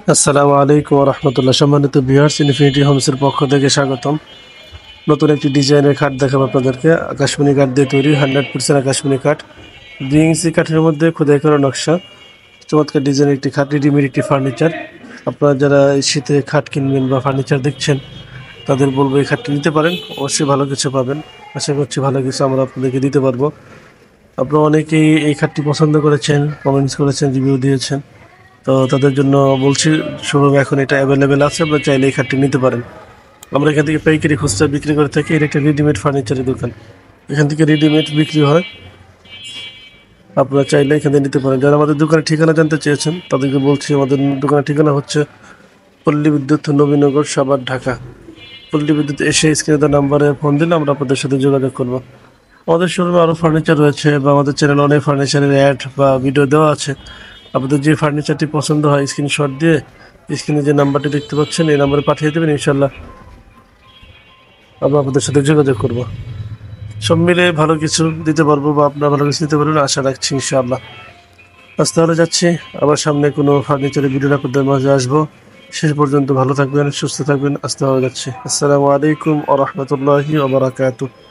আসসালামু আলাইকুম ওয়া রাহমাতুল্লাহ। সম্মানিত ভিউয়ার্স, ইনফিনিটি হোমসের পক্ষ থেকে স্বাগতম। নতুন একটি ডিজাইনের খাট দেখাবো আপনাদেরকে। আকাশমণি কাঠ দিয়ে তৈরি, 100% আকাশমণি কাঠ। 2 ইঞ্চি কাঠের মধ্যে খোদাই করা নকশা। চমৎকার ডিজাইনের একটি খাট, রেডিমেড একটি ফার্নিচার। আপনারা যারা এই শীতে খাট কিনবেন বা ফার্নিচার দেখছেন, তাদের বলবো এই খাটটি নিতে পারেন। অবশ্যই ভালো কিছু পাবেন। আশা করছি ভালো কিছু আমরা আপনাদেরকে দিতে পারবো। আপনারা অনেকেই এই খাটটি পছন্দ করেছেন, কমেন্টস করেছেন, রিভিউ দিয়েছেন। তো তাদের জন্য বলছি, শোরুমে এখন এটা অ্যাভেলেবেল আছে, আপনারা চাইলে এই খাটটি নিতে পারেন। আমরা এখান থেকে পাইকারি খুচরা বিক্রি করে থাকি। এটা একটা রেডিমেড ফার্নিচারের দোকান, এখান থেকে রেডিমেড বিক্রি হয়। আপনারা চাইলে এখান থেকে নিতে পারেন। যারা আমাদের দোকানের ঠিকানা জানতে চেয়েছেন তাদেরকে বলছি, আমাদের দোকানের ঠিকানা হচ্ছে পল্লী বিদ্যুৎ, নবীনগর, সাভার, ঢাকা। পল্লী বিদ্যুৎ এসে স্ক্রিনে দেওয়া নাম্বারে ফোন দিলে আমরা আপনাদের সাথে যোগাযোগ করব। আমাদের শোরুমে আরও ফার্নিচার রয়েছে বা আমাদের চ্যানেলে অনেক ফার্নিচারের অ্যাড বা ভিডিও দেওয়া আছে। আপনাদের যে ফার্নিচারটি পছন্দ হয় স্ক্রিনশট দিয়ে স্ক্রিনে যে নাম্বারটি দেখতে পাচ্ছেন এই নাম্বারে পাঠিয়ে দেবেন। ইনশাল্লাহ আমরা আপনাদের সাথে যোগাযোগ করব। সব মিলে ভালো কিছু দিতে পারবো বা আপনারা ভালো কিছু দিতে পারবেন আশা রাখছি ইনশাআল্লাহ। আজ তাহলে যাচ্ছি, আবার সামনে কোনো ফার্নিচারের ভিডিও আপনাদের মাঝে আসবো। শেষ পর্যন্ত ভালো থাকবেন, সুস্থ থাকবেন। আজ তাহলে যাচ্ছি। আসসালামু আলাইকুম ওয়া রাহমাতুল্লাহি ওয়া বারাকাতুহু।